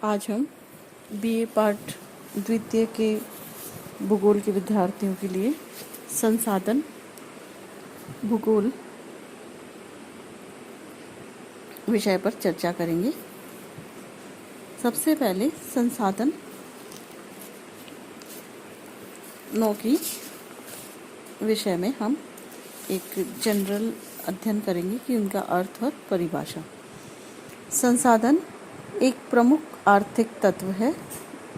आज हम BA part द्वितीय के भूगोल के विद्यार्थियों के लिए संसाधन भूगोल विषय पर चर्चा करेंगे। सबसे पहले संसाधनों की विषय में हम एक जनरल अध्ययन करेंगे कि उनका अर्थ और परिभाषा। संसाधन एक प्रमुख आर्थिक तत्व है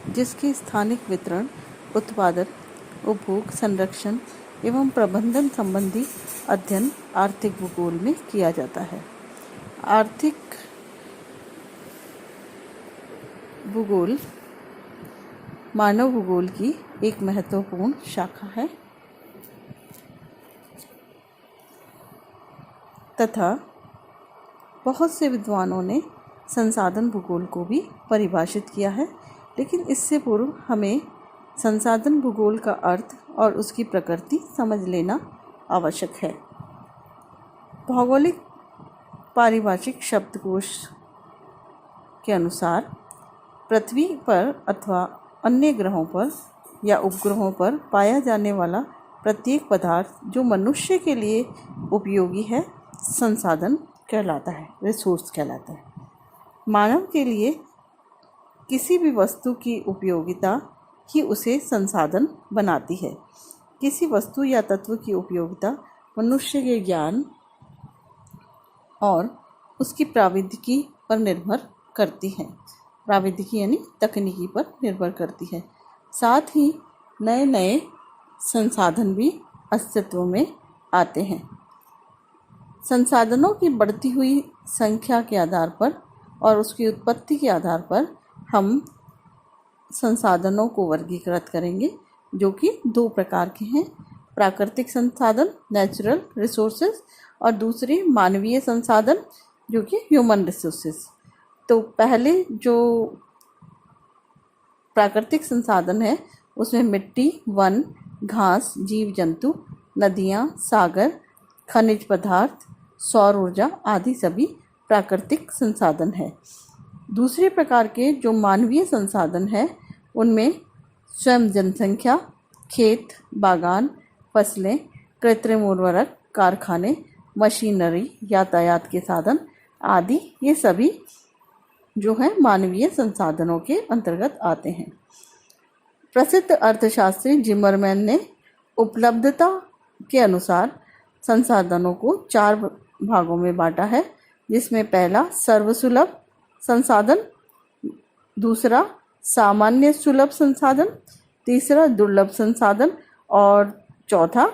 जिसके स्थानिक वितरण, उत्पादन, उपभोग, संरक्षण एवं प्रबंधन संबंधी अध्ययन आर्थिक भूगोल में किया जाता है। आर्थिक भूगोल मानव भूगोल की एक महत्वपूर्ण शाखा है तथा बहुत से विद्वानों ने संसाधन भूगोल को भी परिभाषित किया है, लेकिन इससे पूर्व हमें संसाधन भूगोल का अर्थ और उसकी प्रकृति समझ लेना आवश्यक है। भौगोलिक पारिभाषिक शब्दकोश के अनुसार पृथ्वी पर अथवा अन्य ग्रहों पर या उपग्रहों पर पाया जाने वाला प्रत्येक पदार्थ जो मनुष्य के लिए उपयोगी है संसाधन कहलाता है, रिसोर्स कहलाता है। मानव के लिए किसी भी वस्तु की उपयोगिता ही उसे संसाधन बनाती है। किसी वस्तु या तत्व की उपयोगिता मनुष्य के ज्ञान और उसकी प्राविधिकी पर निर्भर करती है। प्राविधिकी यानी तकनीकी पर निर्भर करती है। साथ ही नए नए संसाधन भी अस्तित्व में आते हैं। संसाधनों की बढ़ती हुई संख्या के आधार पर और उसकी उत्पत्ति के आधार पर हम संसाधनों को वर्गीकृत करेंगे, जो कि दो प्रकार के हैं। प्राकृतिक संसाधन नेचुरल रिसोर्सेज और दूसरे मानवीय संसाधन जो कि ह्यूमन रिसोर्सेज। तो पहले जो प्राकृतिक संसाधन है उसमें मिट्टी, वन, घास, जीव जंतु, नदियाँ, सागर, खनिज पदार्थ, सौर ऊर्जा आदि सभी प्राकृतिक संसाधन है। दूसरे प्रकार के जो मानवीय संसाधन है उनमें स्वयं जनसंख्या, खेत, बागान, फसलें, कृत्रिम उर्वरक, कारखाने, मशीनरी, यातायात के साधन आदि ये सभी जो है मानवीय संसाधनों के अंतर्गत आते हैं। प्रसिद्ध अर्थशास्त्री जिमरमैन ने उपलब्धता के अनुसार संसाधनों को 4 भागों में बांटा है, जिसमें पहला सर्वसुलभ संसाधन, दूसरा सामान्य सुलभ संसाधन, तीसरा दुर्लभ संसाधन और चौथा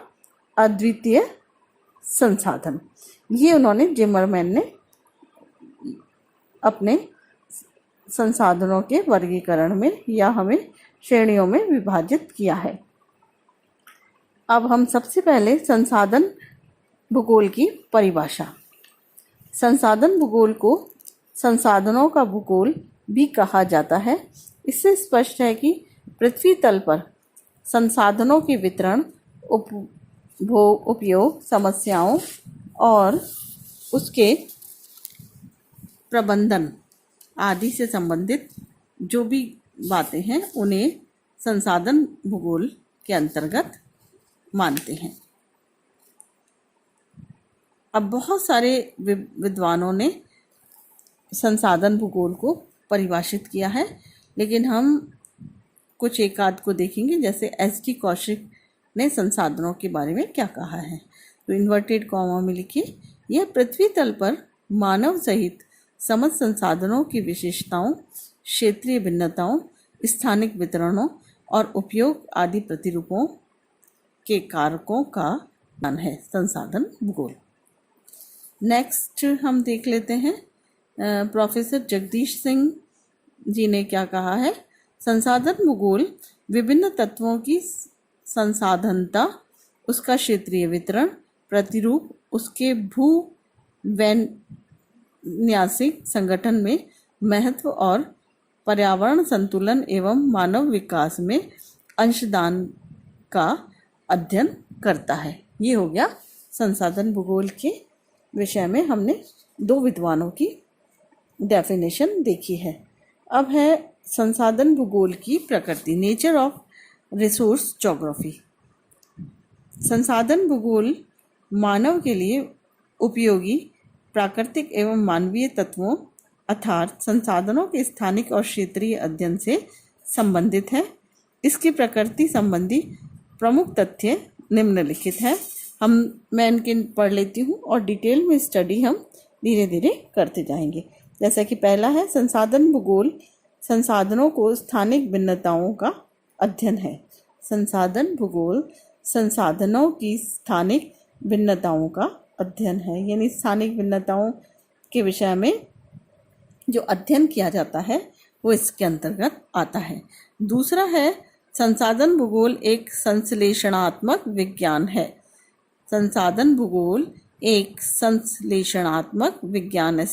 अद्वितीय संसाधन। ये उन्होंने जिमरमैन ने अपने संसाधनों के वर्गीकरण में या हमें श्रेणियों में विभाजित किया है। अब हम सबसे पहले संसाधन भूगोल की परिभाषा। संसाधन भूगोल को संसाधनों का भूगोल भी कहा जाता है। इससे स्पष्ट है कि पृथ्वी तल पर संसाधनों के वितरण, उपयोग, समस्याओं और उसके प्रबंधन आदि से संबंधित जो भी बातें हैं उन्हें संसाधन भूगोल के अंतर्गत मानते हैं। अब बहुत सारे विद्वानों ने संसाधन भूगोल को परिभाषित किया है, लेकिन हम कुछ एक आध को देखेंगे। जैसे एस.टी. कौशिक ने संसाधनों के बारे में क्या कहा है, तो इन्वर्टेड कॉमा में लिखिए, यह पृथ्वी तल पर मानव सहित समस्त संसाधनों की विशेषताओं, क्षेत्रीय भिन्नताओं, स्थानिक वितरणों और उपयोग आदि प्रतिरूपों के कारकों का ज्ञान है संसाधन भूगोल। नेक्स्ट हम देख लेते हैं प्रोफेसर जगदीश सिंह जी ने क्या कहा है। संसाधन भूगोल विभिन्न तत्वों की संसाधनता, उसका क्षेत्रीय वितरण, प्रतिरूप, उसके भूवैन्यासिक संगठन में महत्व और पर्यावरण संतुलन एवं मानव विकास में अंशदान का अध्ययन करता है। ये हो गया संसाधन भूगोल के विषय में हमने 2 विद्वानों की डेफिनेशन देखी है। अब है संसाधन भूगोल की प्रकृति, नेचर ऑफ रिसोर्स ज्योग्राफी। संसाधन भूगोल मानव के लिए उपयोगी प्राकृतिक एवं मानवीय तत्वों अर्थात संसाधनों के स्थानिक और क्षेत्रीय अध्ययन से संबंधित है। इसकी प्रकृति संबंधी प्रमुख तथ्य निम्नलिखित है। मैं इनके पढ़ लेती हूँ और डिटेल में स्टडी हम धीरे धीरे करते जाएंगे। जैसा कि पहला है संसाधन भूगोल, संसाधनों को स्थानिक भिन्नताओं का अध्ययन है। संसाधन भूगोल संसाधनों की स्थानिक भिन्नताओं का अध्ययन है, यानी स्थानिक भिन्नताओं के विषय में जो अध्ययन किया जाता है वो इसके अंतर्गत आता है। दूसरा है संसाधन भूगोल एक संश्लेषणात्मक विज्ञान है। संसाधन भूगोल एक संश्लेषणात्मक विज्ञान है।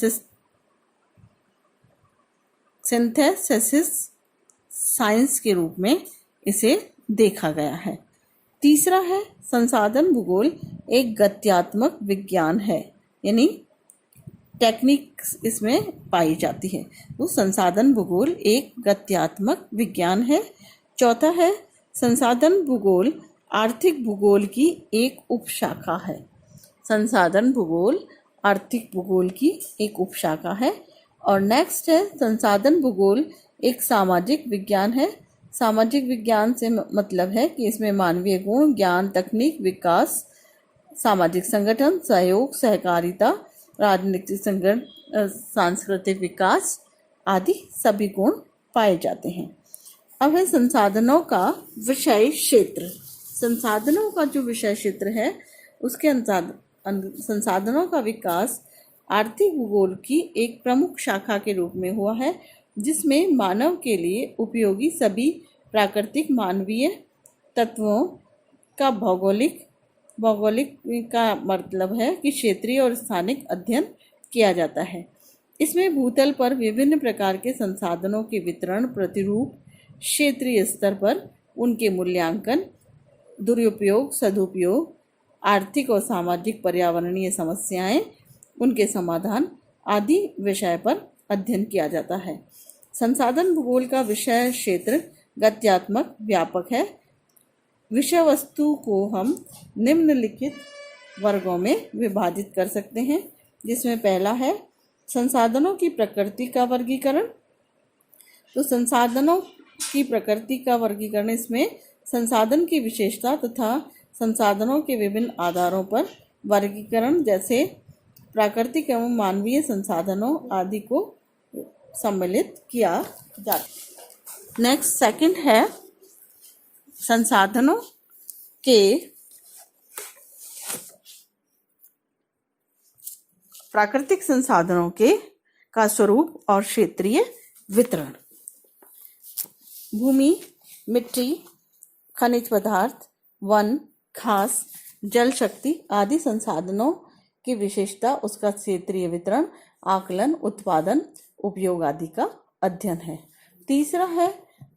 सिंथेसिस साइंस के रूप में इसे देखा गया है। तीसरा है संसाधन भूगोल एक गत्यात्मक विज्ञान है, यानी टेक्निक इसमें पाई जाती है। तो संसाधन भूगोल एक गत्यात्मक विज्ञान है। चौथा है संसाधन भूगोल आर्थिक भूगोल की एक उपशाखा है। संसाधन भूगोल आर्थिक भूगोल की एक उपशाखा है। और नेक्स्ट है संसाधन भूगोल एक सामाजिक विज्ञान है। सामाजिक विज्ञान से मतलब है कि इसमें मानवीय गुण, ज्ञान, तकनीक, विकास, सामाजिक संगठन, सहयोग, सहकारिता, राजनीतिक संगठन, सांस्कृतिक विकास आदि सभी गुण पाए जाते हैं। अब है संसाधनों का विषय क्षेत्र। संसाधनों का जो विषय क्षेत्र है उसके संसाधनों का विकास आर्थिक भूगोल की एक प्रमुख शाखा के रूप में हुआ है, जिसमें मानव के लिए उपयोगी सभी प्राकृतिक मानवीय तत्वों का भौगोलिक का मतलब है कि क्षेत्रीय और स्थानिक अध्ययन किया जाता है। इसमें भूतल पर विभिन्न प्रकार के संसाधनों के वितरण, प्रतिरूप, क्षेत्रीय स्तर पर उनके मूल्यांकन, दुरुपयोग, सदुपयोग, आर्थिक और सामाजिक पर्यावरणीय समस्याएं, उनके समाधान आदि विषय पर अध्ययन किया जाता है। संसाधन भूगोल का विषय क्षेत्र गत्यात्मक व्यापक है। विषय वस्तु को हम निम्नलिखित वर्गों में विभाजित कर सकते हैं, जिसमें पहला है संसाधनों की प्रकृति का वर्गीकरण। तो संसाधनों की प्रकृति का वर्गीकरण, इसमें संसाधन की विशेषता तथा संसाधनों के विभिन्न आधारों पर वर्गीकरण जैसे प्राकृतिक एवं मानवीय संसाधनों आदि को सम्मिलित किया जाता है। नेक्स्ट सेकंड है संसाधनों के प्राकृतिक संसाधनों के का स्वरूप और क्षेत्रीय वितरण। भूमि, मिट्टी, खनिज पदार्थ, वन, घास, जल शक्ति आदि संसाधनों की विशेषता, उसका क्षेत्रीय वितरण, आकलन, उत्पादन, उपयोग आदि का अध्ययन है। तीसरा है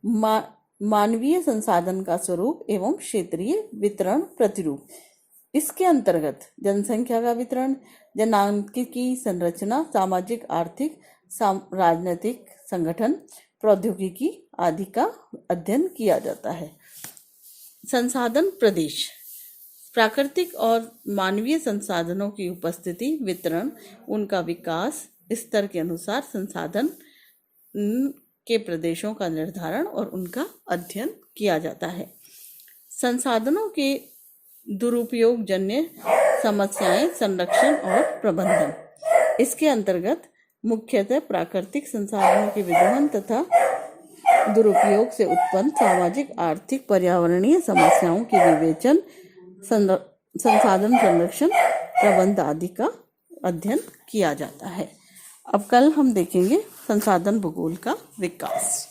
मानवीय संसाधन का स्वरूप एवं क्षेत्रीय वितरण प्रतिरूप। इसके अंतर्गत जनसंख्या का वितरण, जनांकिकी संरचना, सामाजिक आर्थिक राजनीतिक संगठन, प्रौद्योगिकी आदि का अध्ययन किया जाता है। संसाधन प्रदेश, प्राकृतिक और मानवीय संसाधनों की उपस्थिति, वितरण, उनका विकास स्तर के अनुसार संसाधन के प्रदेशों का निर्धारण और उनका अध्ययन किया जाता है। संसाधनों के दुरुपयोग जन्य समस्याएं, संरक्षण और प्रबंधन। इसके अंतर्गत मुख्यतः प्राकृतिक संसाधनों के विदोहन तथा दुरुपयोग से उत्पन्न सामाजिक, आर्थिक, पर्यावरणीय समस्याओं के विवेचन, संसाधन संरक्षण, प्रबंध आदि का अध्ययन किया जाता है। अब कल हम देखेंगे संसाधन भूगोल का विकास।